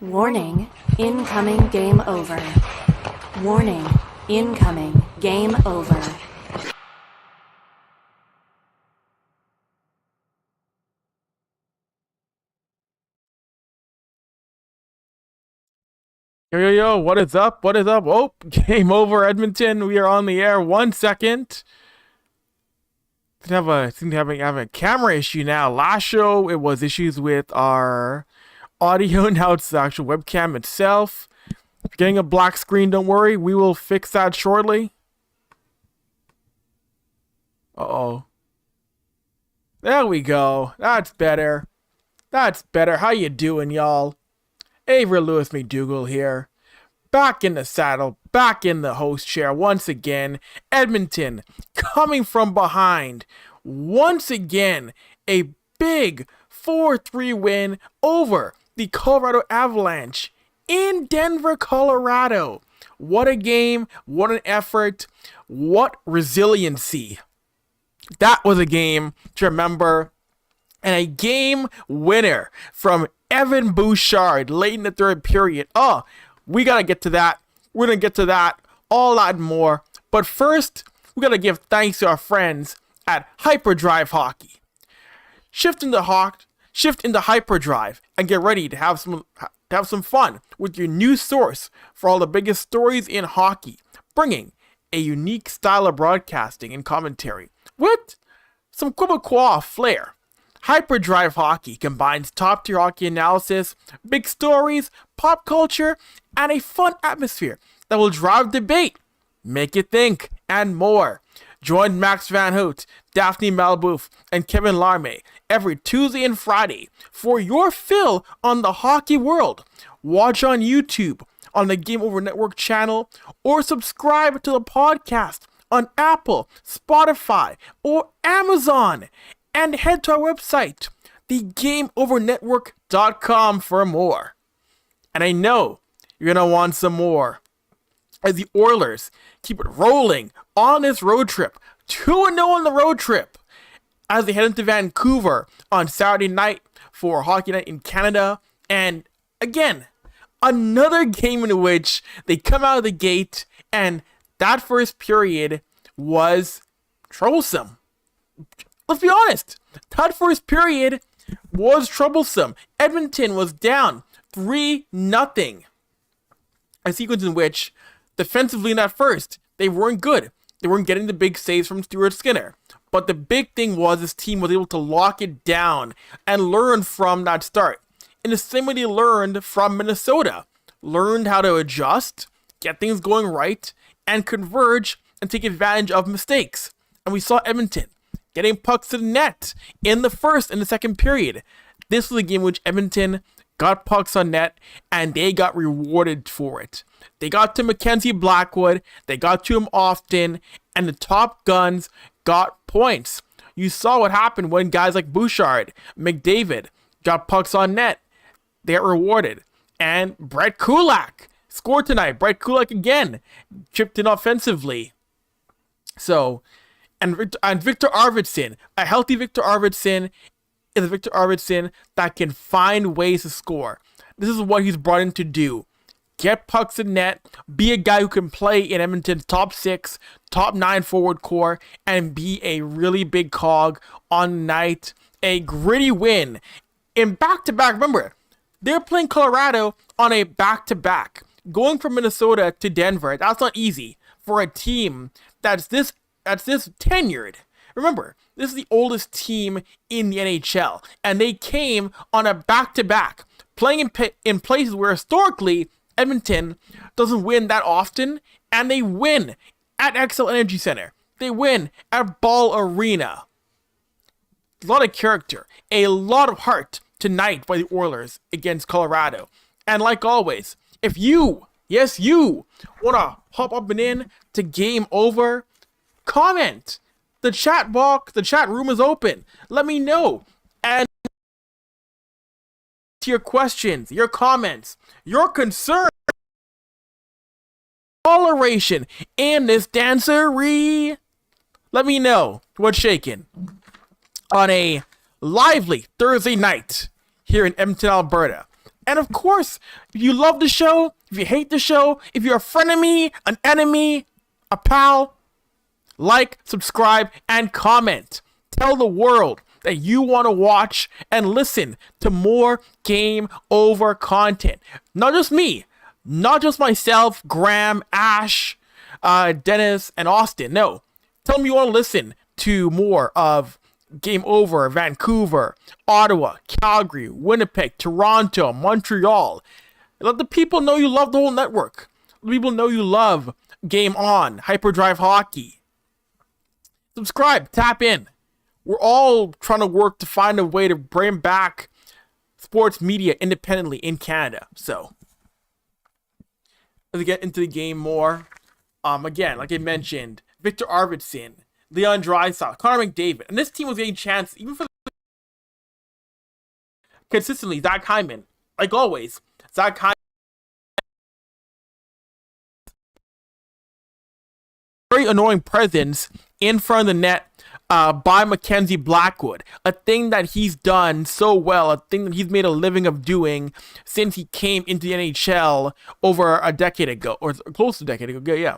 Warning, incoming game over. Warning, incoming game over. Yo, what is up? What is up? Oh, game over, Edmonton. We are on the air. 1 second. Seem to have a camera issue now. Last show, it was issues with our audio. Now it's the actual webcam itself. If you're getting a black screen, don't worry. We will fix that shortly. Uh-oh. There we go. That's better. That's better. How you doing, y'all? Avry Lewis-McDougall here. Back in the saddle, back in the host chair once again. Edmonton coming from behind. Once again, a big 4-3 win over the Colorado Avalanche in Denver, Colorado. What a game, what an effort, what resiliency. That was a game to remember, and a game winner from Evan Bouchard late in the third period. We got to get to that. We're going to get to that, all that and more. But first, we got to give thanks to our friends at Hyperdrive Hockey. Shift into Hyperdrive and get ready to have some fun with your new source for all the biggest stories in hockey, bringing a unique style of broadcasting and commentary with some Quebecois flair. Hyperdrive Hockey combines top-tier hockey analysis, big stories, pop culture, and a fun atmosphere that will drive debate, make you think, and more. Join Max Van Hoot, Daphne Malbouf, and Kevin Larme every Tuesday and Friday for your fill on the hockey world. Watch on YouTube, on the Game Over Network channel, or subscribe to the podcast on Apple, Spotify, or Amazon. And head to our website, thegameovernetwork.com, for more. And I know you're going to want some more, as the Oilers keep it rolling on this road trip. 2-0 on the road trip as they head into Vancouver on Saturday night for Hockey Night in Canada. And again, another game in which they come out of the gate, and that first period was troublesome. Let's be honest, that first period was troublesome. Edmonton was down 3-0. A sequence in which, defensively in that first, they weren't good. They weren't getting the big saves from Stuart Skinner. But the big thing was this team was able to lock it down and learn from that start. In the same way they learned from Minnesota. Learned how to adjust, get things going right, and converge and take advantage of mistakes. And we saw Edmonton getting pucks to the net in the first and the second period. This was a game in which Edmonton got pucks on net, and they got rewarded for it. They got to Mackenzie Blackwood, they got to him often, and the top guns got points. You saw what happened when guys like Bouchard, McDavid got pucks on net. They got rewarded. And Brett Kulak scored tonight. Brett Kulak again chipped in offensively. And Victor Arvidsson, a healthy Victor Arvidsson, is a Victor Arvidsson that can find ways to score. This is what he's brought in to do. Get pucks in net, be a guy who can play in Edmonton's top 6, top 9 forward core, and be a really big cog on night. A gritty win in back-to-back. Remember, they're playing Colorado on a back-to-back. Going from Minnesota to Denver, that's not easy for a team that's this tenured. Remember, this is the oldest team in the NHL, and they came on a back-to-back, playing in places where historically Edmonton doesn't win that often, and they win at Xcel Energy Center. They win at Ball Arena. A lot of character, a lot of heart tonight by the Oilers against Colorado. And like always, if you, yes you, want to hop up and in to Game Over, comment. The chat box, the chat room is open. Let me know. And your questions, your comments, your concerns, toleration in this dancery. Let me know what's shaking on a lively Thursday night here in Edmonton, Alberta. And of course, if you love the show, if you hate the show, if you're a frenemy, an enemy, a pal, like, subscribe, and comment. Tell the world that you want to watch and listen to more Game Over content. Not just me, not just myself, Graham, Ash, Dennis, and Austin. No, tell me you want to listen to more of Game Over, Vancouver, Ottawa, Calgary, Winnipeg, Toronto, Montreal. Let the people know you love the whole network. Let people know you love Game On, Hyperdrive Hockey. Subscribe, tap in. We're all trying to work to find a way to bring back sports media independently in Canada. So, let's get into the game more. Again, like I mentioned, Victor Arvidsson, Leon Draisaitl, Connor McDavid, and this team was getting a chance even for consistently. Zach Hyman, like always, Zach Hyman, very annoying presence in front of the net by Mackenzie Blackwood, a thing that he's done so well, a thing that he's made a living of doing since he came into the NHL over a decade ago, or close to a decade ago. Yeah.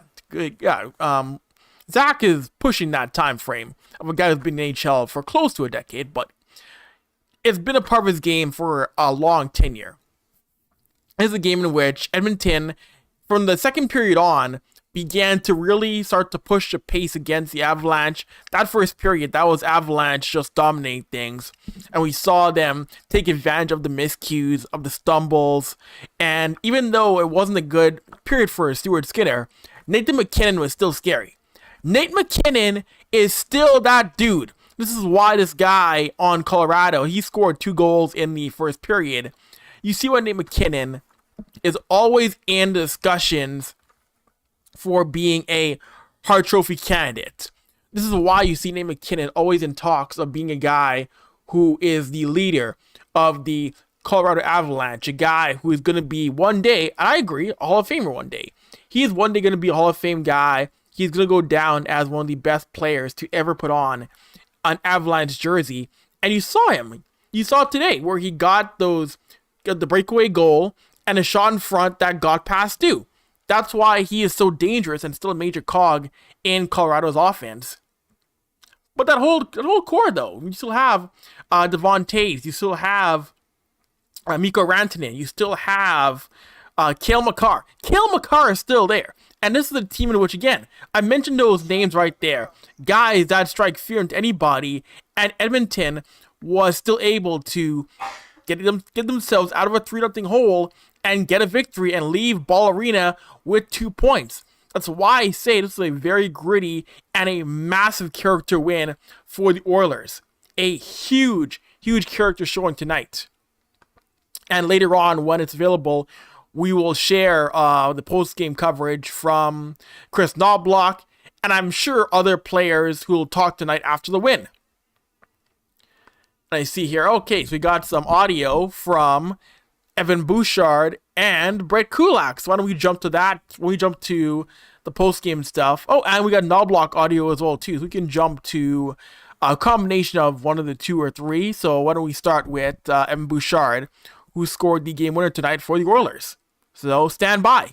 Zach is pushing that time frame of a guy who's been in the NHL for close to a decade, but it's been a part of his game for a long tenure. This is a game in which Edmonton, from the second period on, began to really start to push the pace against the Avalanche. That first period, that was Avalanche just dominating things. And we saw them take advantage of the miscues, of the stumbles. And even though it wasn't a good period for Stuart Skinner, Nathan MacKinnon was still scary. Nate MacKinnon is still that dude. This is why this guy on Colorado, he scored 2 goals in the first period. You see why Nate MacKinnon is always in discussions for being a Hart Trophy candidate. This is why you see Nate MacKinnon always in talks of being a guy who is the leader of the Colorado Avalanche, a guy who is going to be one day, and I agree, a Hall of Famer one day. He is one day going to be a Hall of Fame guy. He's going to go down as one of the best players to ever put on an Avalanche jersey. And you saw him. You saw it today where he got the breakaway goal and a shot in front that got past Stu. That's why he is so dangerous and still a major cog in Colorado's offense. But that whole core, though, you still have Devon Toews, you still have Mikko Rantanen, you still have Cale Makar. Cale Makar is still there. And this is a team in which, again, I mentioned those names right there. Guys that strike fear into anybody, and Edmonton was still able to get themselves out of a 3-0 hole and get a victory and leave Ball Arena with 2 points. That's why I say this is a very gritty and a massive character win for the Oilers. A huge, huge character showing tonight. And later on, when it's available, we will share the post-game coverage from Kris Knoblauch, and I'm sure other players who will talk tonight after the win. And I see here, okay, so we got some audio from Evan Bouchard and Brett Kulak. So why don't we jump to that when we jump to the post-game stuff. Oh, and we got Knoblauch audio as well, too. So we can jump to a combination of one of the 2 or 3. So why don't we start with Evan Bouchard, who scored the game winner tonight for the Oilers. So stand by.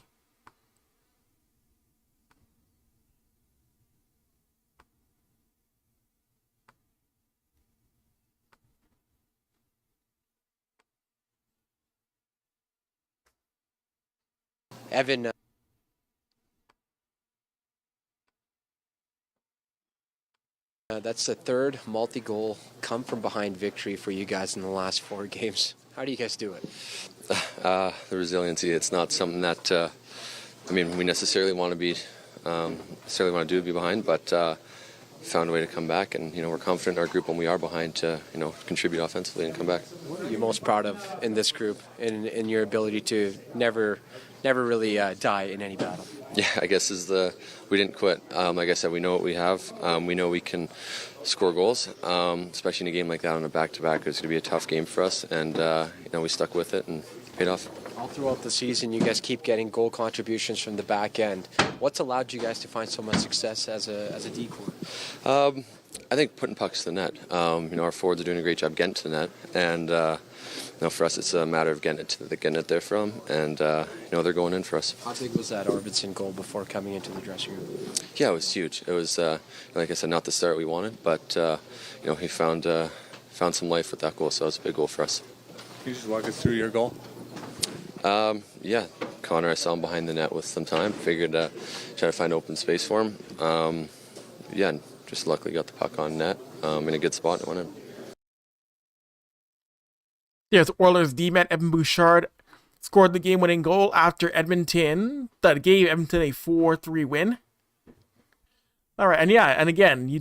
Evan, that's the third multi-goal come-from-behind victory for you guys in the last 4 games. How do you guys do it? The resiliency, it's not something that, we necessarily want to be, do to be behind, but found a way to come back, and, we're confident in our group when we are behind to, contribute offensively and come back. What are you most proud of in this group, in your ability to never really die in any battle? Yeah, I guess we didn't quit. Like I said, we know what we have. We know we can score goals, especially in a game like that on a back-to-back. It's going to be a tough game for us, and we stuck with it and paid off. All throughout the season, you guys keep getting goal contributions from the back end. What's allowed you guys to find so much success as a D-core? I think putting pucks to the net. Our forwards are doing a great job getting to the net, and for us, it's a matter of getting it there from, and they're going in for us. How big was that Arvidsson goal before coming into the dressing room? Yeah, it was huge. It was, like I said, not the start we wanted, but he found some life with that goal, so it was a big goal for us. Can you just walk us through your goal? Yeah, Connor, I saw him behind the net with some time. Figured try to find open space for him. And just luckily got the puck on net in a good spot and went in. Yes, Oilers D-man Evan Bouchard scored the game-winning goal after Edmonton that gave Edmonton a 4-3 win. All right, and again, you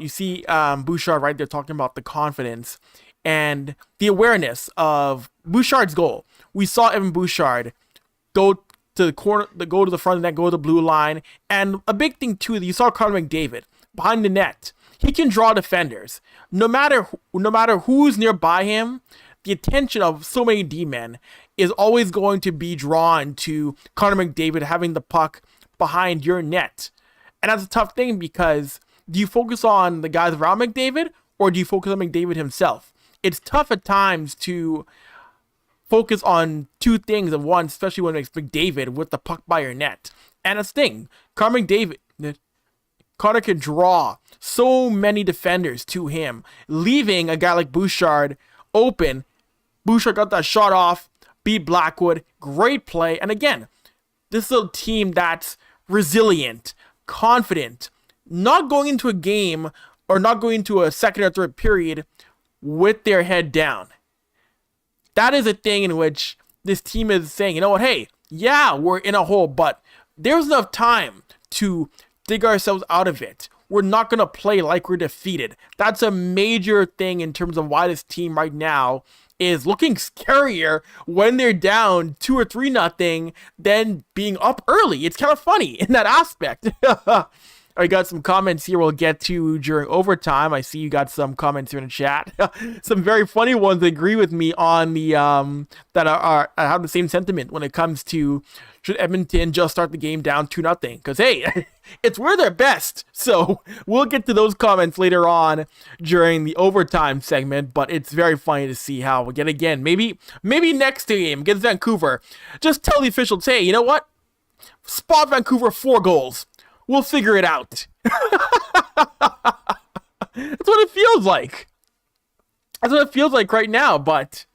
see Bouchard right there talking about the confidence and the awareness of Bouchard's goal. We saw Evan Bouchard go to the corner, go to the front of the net, go to the blue line, and a big thing too that you saw Connor McDavid behind the net. He can draw defenders. No matter who's nearby him, the attention of so many D-men is always going to be drawn to Connor McDavid having the puck behind your net. And that's a tough thing because do you focus on the guys around McDavid or do you focus on McDavid himself? It's tough at times to focus on two things at once, especially when it's McDavid with the puck by your net. And that's the thing. Connor can draw so many defenders to him, leaving a guy like Bouchard open. Bouchard got that shot off, beat Blackwood, great play. And again, this is a team that's resilient, confident, not going into a game or not going into a second or third period with their head down. That is a thing in which this team is saying, you know what, hey, yeah, we're in a hole, but there's enough time to dig ourselves out of it. We're not going to play like we're defeated. That's a major thing in terms of why this team right now is looking scarier when they're down 2 or 3-0 than being up early. It's kind of funny in that aspect. I got some comments here we'll get to during overtime. I see you got some comments here in the chat. Some very funny ones that agree with me on the that are have the same sentiment when it comes to should Edmonton just start the game down 2-0? Because hey, it's where they're best. So we'll get to those comments later on during the overtime segment. But it's very funny to see how again maybe next game against Vancouver, just tell the officials, hey, you know what? Spot Vancouver 4 goals. We'll figure it out. That's what it feels like. That's what it feels like right now, but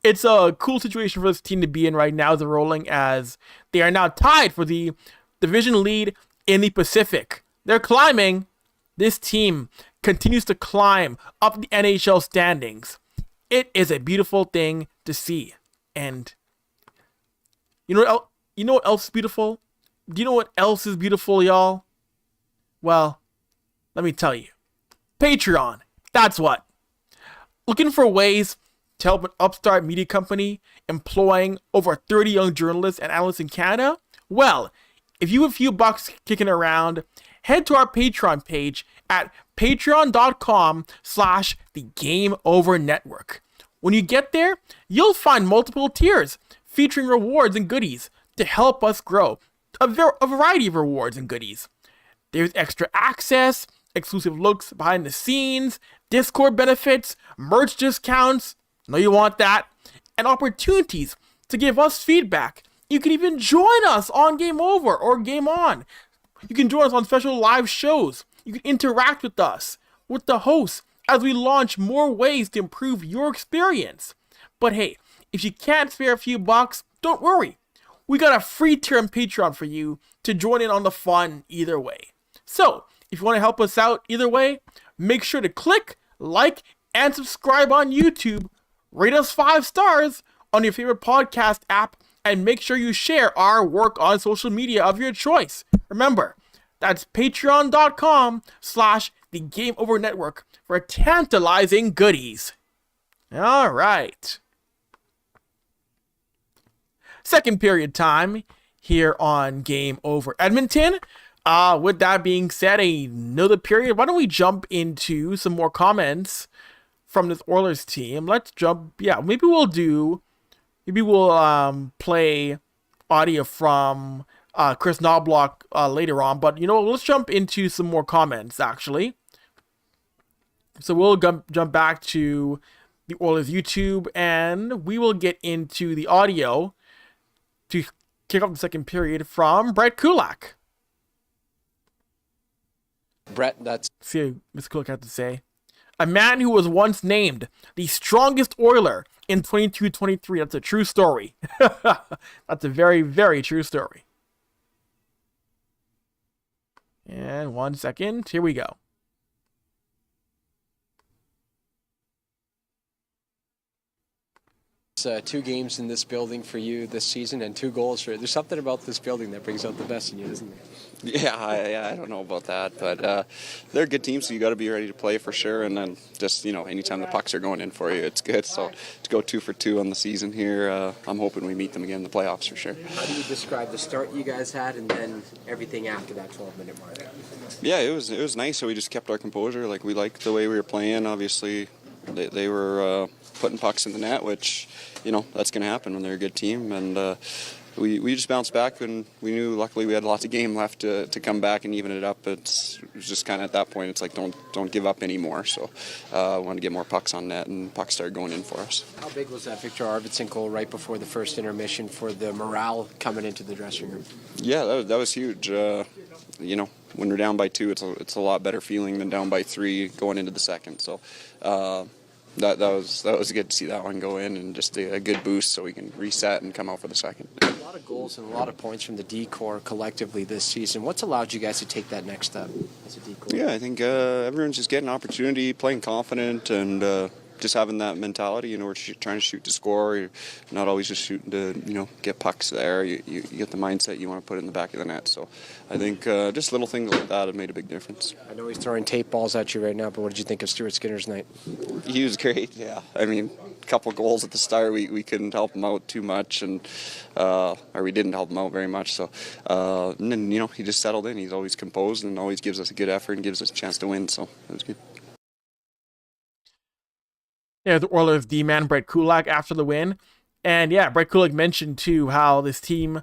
it's a cool situation for this team to be in right now. They're rolling as they are now tied for the division lead in the Pacific. They're climbing. This team continues to climb up the NHL standings. It is a beautiful thing to see. And you know what else is beautiful? Do you know what else is beautiful, y'all? Well, let me tell you. Patreon. That's what. Looking for ways to help an upstart media company employing over 30 young journalists and analysts in Canada? Well, if you have a few bucks kicking around, head to our Patreon page at patreon.com/thegameovernetwork. When you get there, you'll find multiple tiers featuring rewards and goodies to help us grow. A variety of rewards and goodies. There's extra access, exclusive looks behind the scenes, Discord benefits, merch discounts, know you want that, and opportunities to give us feedback. You can even join us on Game Over or Game On. You can join us on special live shows. You can interact with us, with the hosts, as we launch more ways to improve your experience. But hey, if you can't spare a few bucks, don't worry. We got a free tier on Patreon for you to join in on the fun either way. So, if you want to help us out either way, make sure to click, like, and subscribe on YouTube. Rate us 5 stars on your favorite podcast app, and make sure you share our work on social media of your choice. Remember, that's patreon.com/thegameovernetwork for tantalizing goodies. All right. Second period time here on Game Over Edmonton. With that being said, another period. Why don't we jump into some more comments from this Oilers team? Let's jump. Yeah, maybe we'll play audio from Kris Knoblauch later on. But you know, let's jump into some more comments actually. So we'll jump back to the Oilers YouTube, and we will get into the audio to kick off the second period from Brett Kulak. Brett, that's See what Mr. Kulak had to say. A man who was once named the strongest Oiler in 22-23. That's a true story. That's a very, very true story. And 1 second. Here we go. two games in this building for you this season and 2 goals for you. There's something about this building that brings out the best in you, isn't there? Yeah, I don't know about that, but they're a good team, so you got to be ready to play for sure. And then just anytime the pucks are going in for you, it's good. So to go 2 for 2 on the season here, I'm hoping we meet them again in the playoffs for sure. How do you describe the start you guys had and then everything after that 12-minute mark? Yeah, it was nice. So we just kept our composure. Like, we liked the way we were playing. Obviously, they were putting pucks in the net, which that's going to happen when they're a good team. And we just bounced back, and we knew luckily we had lots of game left to come back and even it up. It was just kind of at that point, it's like don't give up anymore. So we wanted to get more pucks on net, and pucks started going in for us. How big was that Victor Arvidsson goal right before the first intermission for the morale coming into the dressing room? Yeah, that was huge. When we're down by 2, it's a lot better feeling than down by 3 going into the second. So that was good to see that one go in, and just a good boost so we can reset and come out for the second. A lot of goals and a lot of points from the D-Corps collectively this season. What's allowed you guys to take that next step as a D-Corps? Yeah, I think everyone's just getting an opportunity, playing confident, and just having that mentality. We're trying to shoot to score. You're not always just shooting to get pucks there. You get the mindset you want to put it in the back of the net. So I think just little things like that have made a big difference. I know he's throwing tape balls at you right now, but what did you think of Stuart Skinner's night? He was great, yeah. I mean, a couple goals at the start, we couldn't help him out too much, or we didn't help him out very much. So, and then, he just settled in. He's always composed and always gives us a good effort and gives us a chance to win. So it was good. Yeah, the Oilers D-man Brett Kulak after the win. And yeah, Brett Kulak mentioned too how this team,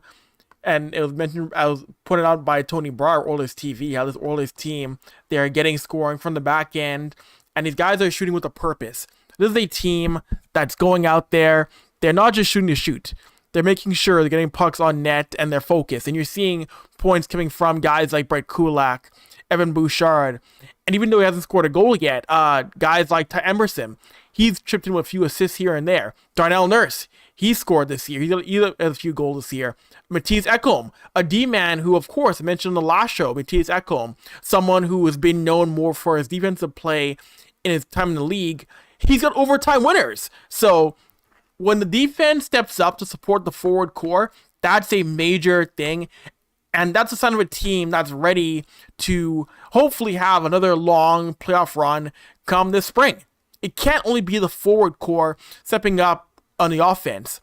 and it was mentioned, I was pointed out by Tony Brar, Oilers TV, how this Oilers team, they're getting scoring from the back end, and these guys are shooting with a purpose. This is a team that's going out there, they're not just shooting to shoot. They're making sure they're getting pucks on net and they're focused. And you're seeing points coming from guys like Brett Kulak, Evan Bouchard, and even though he hasn't scored a goal yet, guys like Ty Emerson, he's chipped in with a few assists here and there. Darnell Nurse, he scored this year. He has a few goals this year. Mattias Ekholm, a D-man who, of course, I mentioned in the last show, Mattias Ekholm, someone who has been known more for his defensive play in his time in the league. He's got overtime winners. So when the defense steps up to support the forward core, that's a major thing. And that's a sign of a team that's ready to hopefully have another long playoff run come this spring. It can't only be the forward core stepping up on the offense.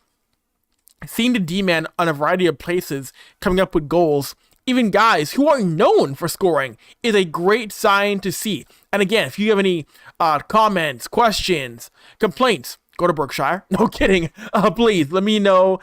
Seeing the D-man on a variety of places coming up with goals, even guys who are known for scoring, is a great sign to see. And again, if you have any comments, questions, complaints, go to Berkshire. No kidding. Please let me know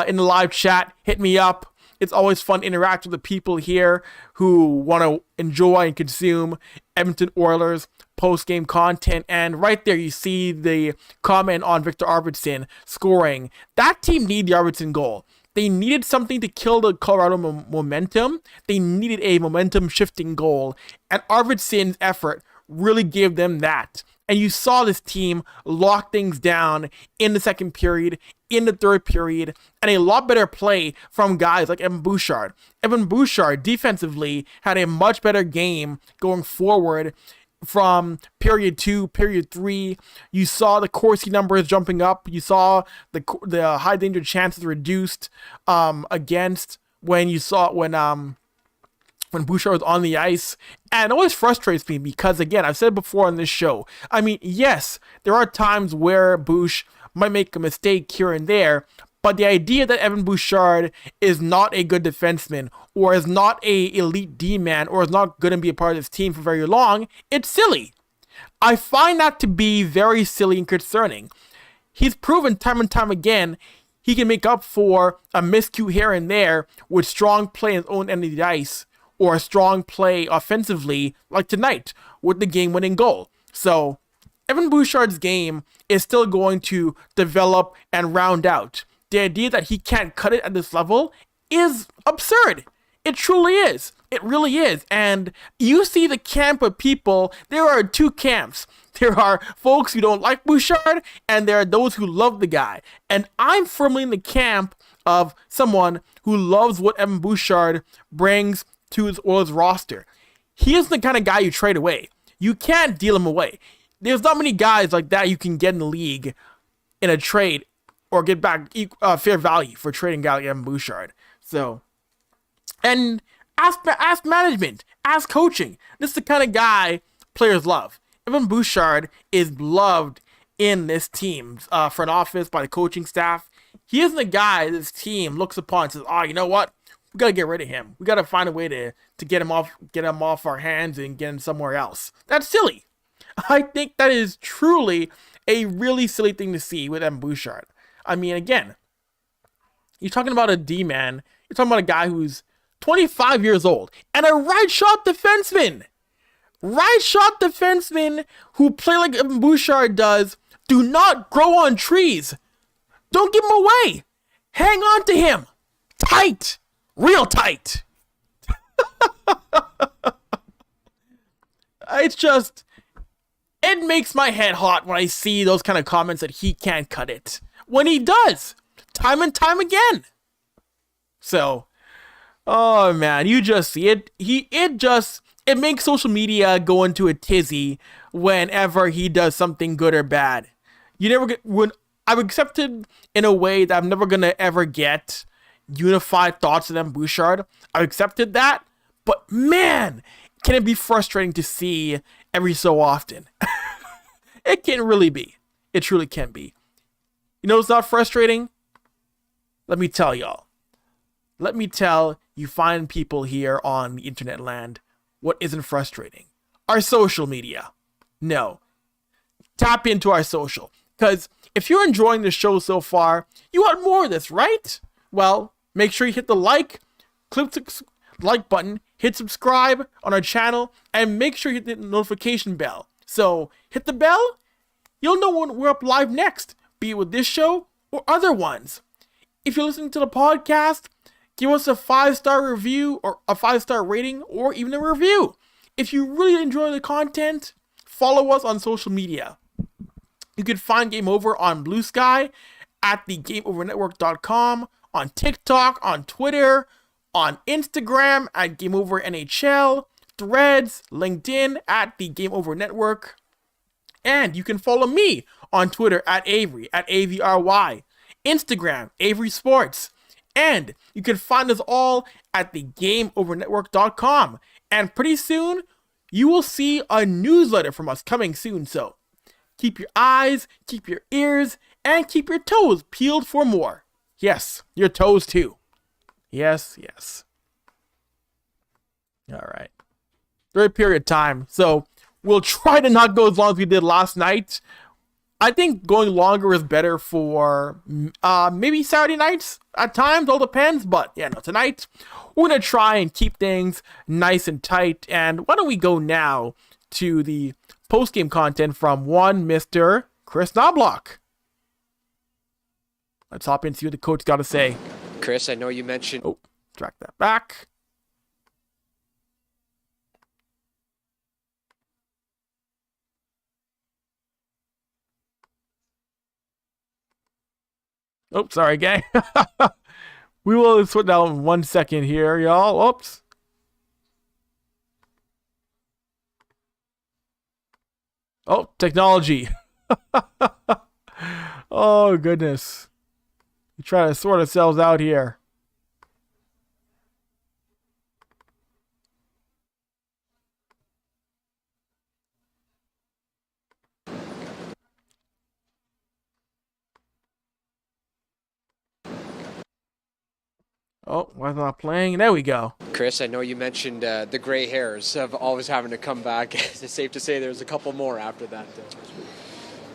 in the live chat. Hit me up. It's always fun to interact with the people here who want to enjoy and consume Edmonton Oilers post-game content. And right there, you see the comment on Victor Arvidsson scoring. That team needed the Arvidsson goal. They needed something to kill the Colorado momentum. They needed a momentum-shifting goal. And Arvidsson's effort really gave them that. And you saw this team lock things down in the second period, in the third period, and a lot better play from guys like Evan Bouchard. Evan Bouchard defensively had a much better game going forward from period 2, period 3. You saw the Corsi numbers jumping up. You saw the high danger chances reduced against when Bouchard was on the ice. And it always frustrates me because, again, I've said before on this show, I mean, yes, there are times where Bouch might make a mistake here and there, but the idea that Evan Bouchard is not a good defenseman or is not a elite D-man or is not going to be a part of this team for very long, it's silly. I find that to be very silly and concerning. He's proven time and time again he can make up for a miscue here and there with strong play in his own end of the ice, or a strong play offensively, like tonight with the game-winning goal. So Evan Bouchard's game is still going to develop and round out. The idea that he can't cut it at this level is absurd. It truly is. It really is. And you see the camp of people, there are two camps. There are folks who don't like Bouchard, and there are those who love the guy. And I'm firmly in the camp of someone who loves what Evan Bouchard brings to his Oilers roster. He is the kind of guy you trade away. You can't deal him away. There's not many guys like that you can get in the league in a trade or get back fair value for trading a guy like Evan Bouchard. So, and ask management, ask coaching. This is the kind of guy players love. Evan Bouchard is loved in this team's front office by the coaching staff. He isn't a guy this team looks upon and says, "Oh, you know what? We gotta get rid of him. We gotta find a way to get him off our hands and get him somewhere else." That's silly. I think that is truly a really silly thing to see with Evan Bouchard. I mean, again, you're talking about a D-man. You're talking about a guy who's 25 years old and a right-shot defenseman. Right-shot defensemen who play like Evan Bouchard does do not grow on trees. Don't give him away. Hang on to him. Tight. Real tight. It's just, it makes my head hot when I see those kind of comments that he can't cut it. When he does. Time and time again. So, oh man, you just see it. It makes social media go into a tizzy whenever he does something good or bad. You never get, when I've accepted in a way that I'm never gonna ever get unified thoughts of Evan Bouchard. I've accepted that, but man, can it be frustrating to see every so often. It can really be. It truly can be. You know what's not frustrating? Let me tell y'all. Let me tell you fine people here on the internet land what isn't frustrating. Our social media. No. Tap into our social. Because if you're enjoying the show so far, you want more of this, right? Well, make sure you hit the like button, hit subscribe on our channel, and make sure you hit the notification bell. So, hit the bell, you'll know when we're up live next, be it with this show or other ones. If you're listening to the podcast, give us a 5-star review or a 5-star rating or even a review. If you really enjoy the content, follow us on social media. You can find Game Over on Blue Sky, at the GameOverNetwork.com, on TikTok, on Twitter, on Instagram at Game Over NHL, Threads, LinkedIn at the Game Over Network, and you can follow me on Twitter at Avry, at AVRY, Instagram, Avry Sports, and you can find us all at the GameOverNetwork.com, and pretty soon, you will see a newsletter from us coming soon, so keep your eyes, keep your ears, and keep your toes peeled for more. Yes, your toes too. Yes, yes. All right. Third period time. So we'll try to not go as long as we did last night. I think going longer is better for maybe Saturday nights at times. All depends. But yeah, no, tonight we're going to try and keep things nice and tight. And why don't we go now to the post-game content from one Mr. Kris Knoblauch. Let's hop in and see what the coach got to say. Chris, I know you mentioned... Oh, track that back. Oh, sorry, gang. We will sort that out in 1 second here, y'all. Oops. Oh, technology. Oh, goodness. We try to sort ourselves out here. Oh, why is it not playing? There we go. Chris, I know you mentioned the gray hairs of always having to come back. Is it safe to say there's a couple more after that?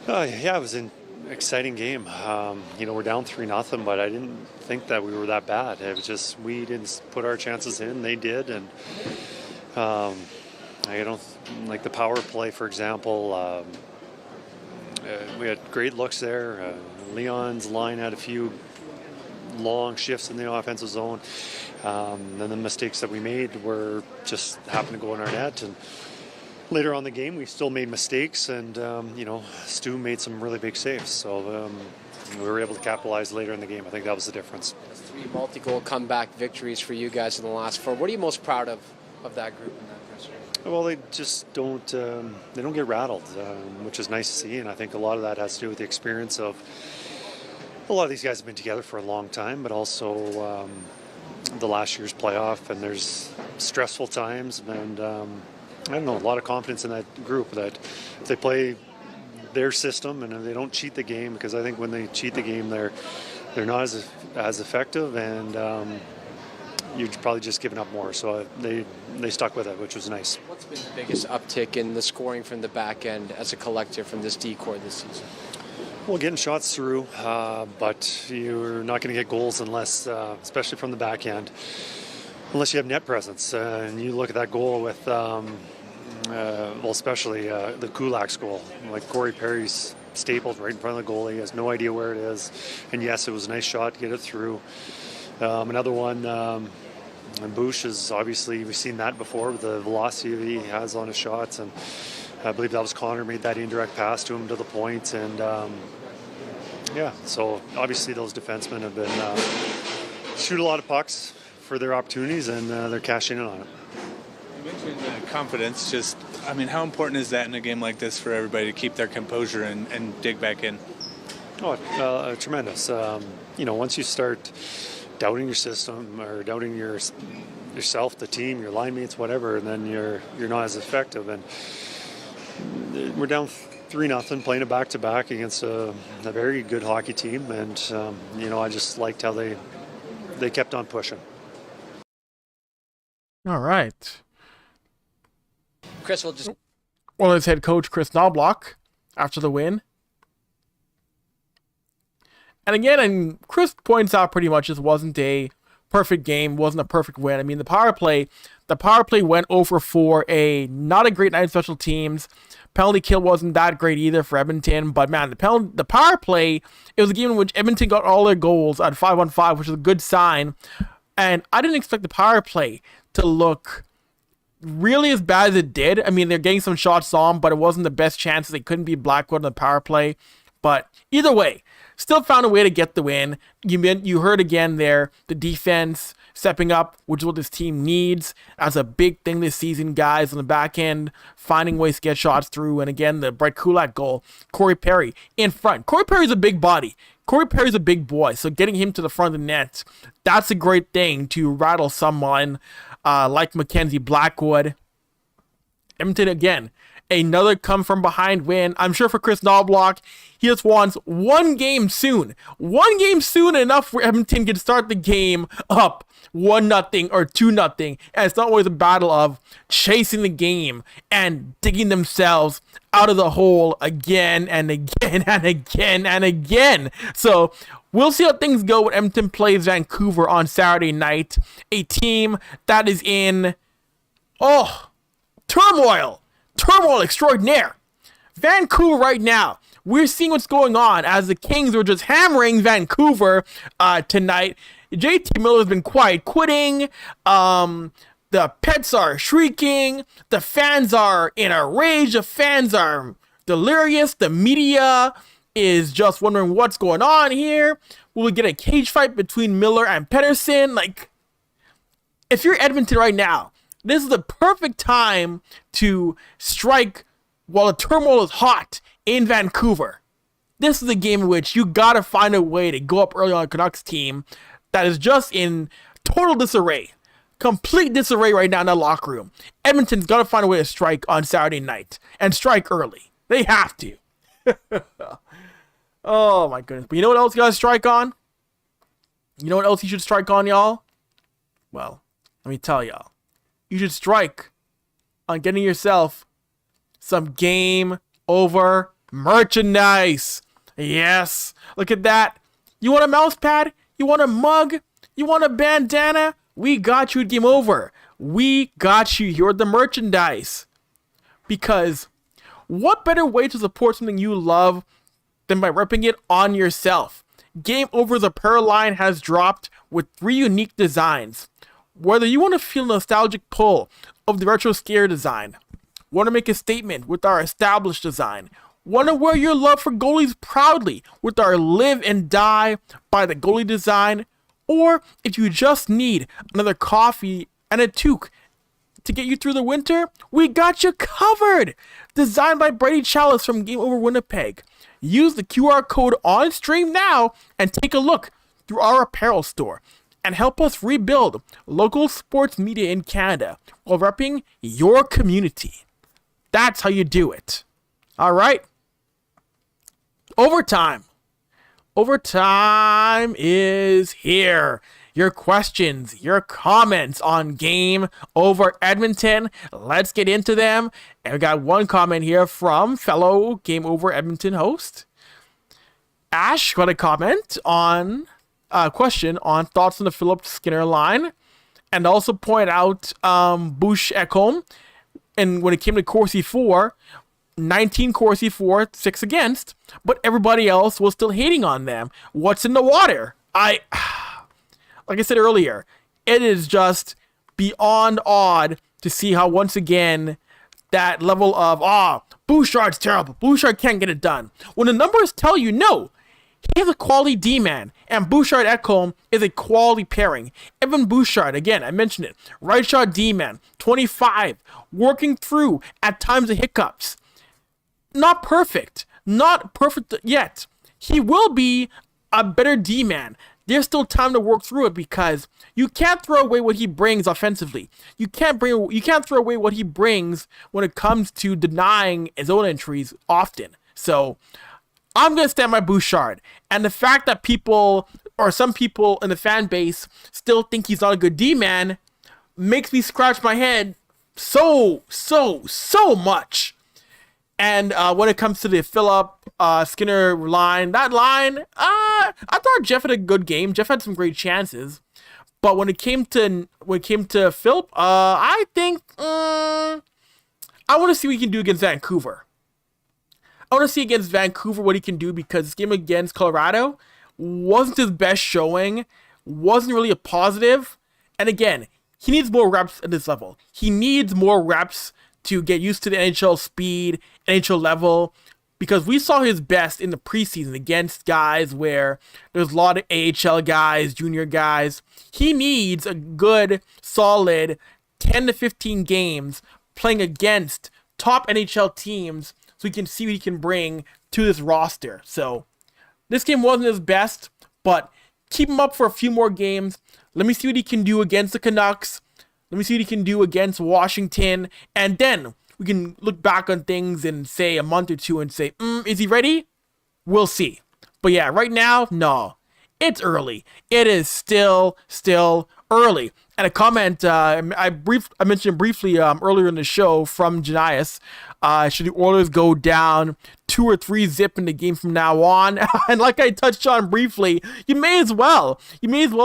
Yeah, it was an exciting game. We're down 3-0, but I didn't think that we were that bad. It was just we didn't put our chances in. They did, and I don't like the power play, for example, we had great looks there. Leon's line had a few long shifts in the offensive zone. Then the mistakes that we made were just happened to go in our net. And later on in the game, we still made mistakes. And, Stu made some really big saves. So we were able to capitalize later in the game. I think that was the difference. 3 multi-goal comeback victories for you guys in the last 4. What are you most proud of that group in that press room? Well, they just don't get rattled, which is nice to see. And I think a lot of that has to do with the experience of a lot of these guys have been together for a long time, but also the last year's playoff, and there's stressful times, and I don't know, a lot of confidence in that group that if they play their system and if they don't cheat the game, because I think when they cheat the game, they're not as effective, and you're probably just giving up more. So they stuck with it, which was nice. What's been the biggest uptick in the scoring from the back end as a collective from this D-core this season? Well, getting shots through, but you're not going to get goals unless, especially from the back end, unless you have net presence. And you look at that goal with, especially the Kulak's goal. Like Corey Perry's stapled right in front of the goalie. He has no idea where it is. And yes, it was a nice shot to get it through. Another one, and Bouch is obviously, we've seen that before with the velocity he has on his shots. And I believe that was Connor made that indirect pass to him to the point, and so obviously those defensemen have been shoot a lot of pucks for their opportunities, and they're cashing in on it. You mentioned confidence. Just, how important is that in a game like this for everybody to keep their composure and dig back in? Oh, tremendous. Once you start doubting your system or doubting yourself, the team, your line mates, whatever, and then you're not as effective. And we're down 3-0, playing a back-to-back against a very good hockey team, and I just liked how they kept on pushing. All right. Chris will just... Oilers head coach Kris Knoblauch after the win. And again, Chris points out pretty much this wasn't a perfect game, wasn't a perfect win. The power play went over for not a great night of special teams. Penalty kill wasn't that great either for Edmonton, but man, the power play, it was a game in which Edmonton got all their goals at 5-on-5, which is a good sign. And I didn't expect the power play to look really as bad as it did. They're getting some shots on, but it wasn't the best chances. They couldn't beat Blackwood on the power play. But either way, still found a way to get the win. You heard again there, the defense stepping up, which is what this team needs. That's a big thing this season, guys, on the back end, finding ways to get shots through. And again, the Brett Kulak goal, Corey Perry in front. Corey Perry's a big body. Corey Perry's a big boy, so getting him to the front of the net, that's a great thing to rattle someone like Mackenzie Blackwood. Edmonton, again, another come-from-behind win. I'm sure for Kris Knoblauch, he just wants one game soon. One game soon enough where Edmonton can start the game up 1-0 or 2-0. And it's not always a battle of chasing the game and digging themselves out of the hole again and again and again and again. So we'll see how things go when Edmonton plays Vancouver on Saturday night. A team that is in, turmoil extraordinaire. Vancouver right now, we're seeing what's going on as the Kings were just hammering Vancouver tonight. JT Miller's been quiet quitting. The pets are shrieking. The fans are in a rage. The fans are delirious. The media is just wondering what's going on here. Will we get a cage fight between Miller and Pettersson? If you're Edmonton right now, this is the perfect time to strike while the turmoil is hot in Vancouver. This is a game in which you gotta find a way to go up early on a Canucks team that is just in total disarray. Complete disarray right now in that locker room. Edmonton's gotta find a way to strike on Saturday night. And strike early. They have to. Oh my goodness. But you know what else you gotta strike on? You know what else you should strike on, y'all? Well, let me tell y'all. You should strike on getting yourself some game over merchandise. Yes. Look at that. You want a mouse pad? You want a mug? You want a bandana? We got you at Game Over. We got you here at the merchandise. because what better way to support something you love than by repping it on yourself? Game Over's apparel line has dropped with 3 unique designs. Whether you want to feel a nostalgic pull of the retro scare design, want to make a statement with our established design, want to wear your love for goalies proudly with our live and die by the goalie design, or if you just need another coffee and a toque to get you through the winter, we got you covered! Designed by Brady Chalice from Game Over Winnipeg. Use the QR code on stream now and take a look through our apparel store and help us rebuild local sports media in Canada while repping your community. That's how you do it. All right. Overtime. Overtime is here. Your questions, your comments on Game Over Edmonton. Let's get into them. And we got one comment here from fellow Game Over Edmonton host Ash. Got a comment on a question on thoughts on the Philip Skinner line, and also point out Bush Ekholm. And when it came to Corsi 4, 19 Corsi 4, 6 against, but everybody else was still hating on them. What's in the water? Like I said earlier, it is just beyond odd to see how once again that level of, Bouchard's terrible. Bouchard can't get it done. When the numbers tell you no, he is a quality D-man, and Bouchard Ekholm is a quality pairing. Evan Bouchard, again, I mentioned it, right shot D-man, 25, working through at times the hiccups. Not perfect yet. He will be a better D-man. There's still time to work through it because you can't throw away what he brings offensively. You can't throw away what he brings when it comes to denying his own entries often. So I'm going to stand by Bouchard. And the fact that some people in the fan base still think he's not a good D-man makes me scratch my head so much. And when it comes to the Philip Skinner line, I thought Jeff had a good game. Jeff had some great chances. But when it came to Philip, I think I want to see what he can do against Vancouver. I want to see against Vancouver what he can do, because this game against Colorado wasn't his best showing, wasn't really a positive. And again, he needs more reps at this level. He needs more reps to get used to the NHL speed, NHL level, because we saw his best in the preseason against guys where there's a lot of AHL guys, junior guys. He needs a good, solid 10 to 15 games playing against top NHL teams so we can see what he can bring to this roster. So this game wasn't his best, but keep him up for a few more games. Let me see what he can do against the Canucks. Let me see what he can do against Washington. And then we can look back on things and say a month or two and say, is he ready? We'll see. But yeah, right now, no. It's early. It is still early. And a comment I mentioned briefly earlier in the show from Janias. Should the Oilers go down 2 or 3 zip in the game from now on? And like I touched on briefly, you may as well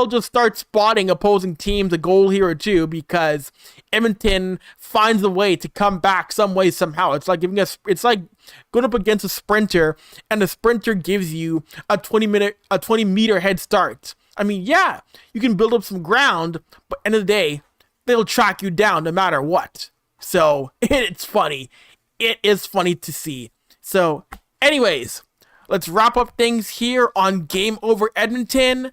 just start spotting opposing teams a goal here or two, because Edmonton finds a way to come back some way, somehow. It's like going up against a sprinter, and the sprinter gives you a 20 meter head start. I mean, yeah, you can build up some ground, but end of the day, they'll track you down no matter what. So it's funny. It is funny to see. So anyways, let's wrap up things here on Game Over Edmonton.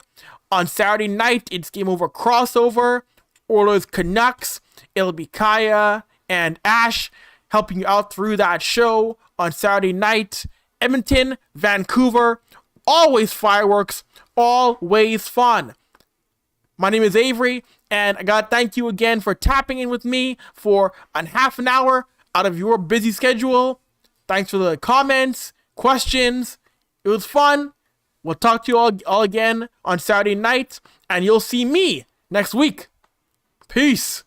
On Saturday night, it's Game Over crossover. Oilers Canucks. It'll be Kaya and Ash helping you out through that show on Saturday night. Edmonton, Vancouver, always fireworks, always fun. My name is Avry, and I gotta thank you again for tapping in with me for a half an hour out of your busy schedule. Thanks for the comments, questions. It was fun. We'll talk to you all again on Saturday night, and you'll see me next week. Peace.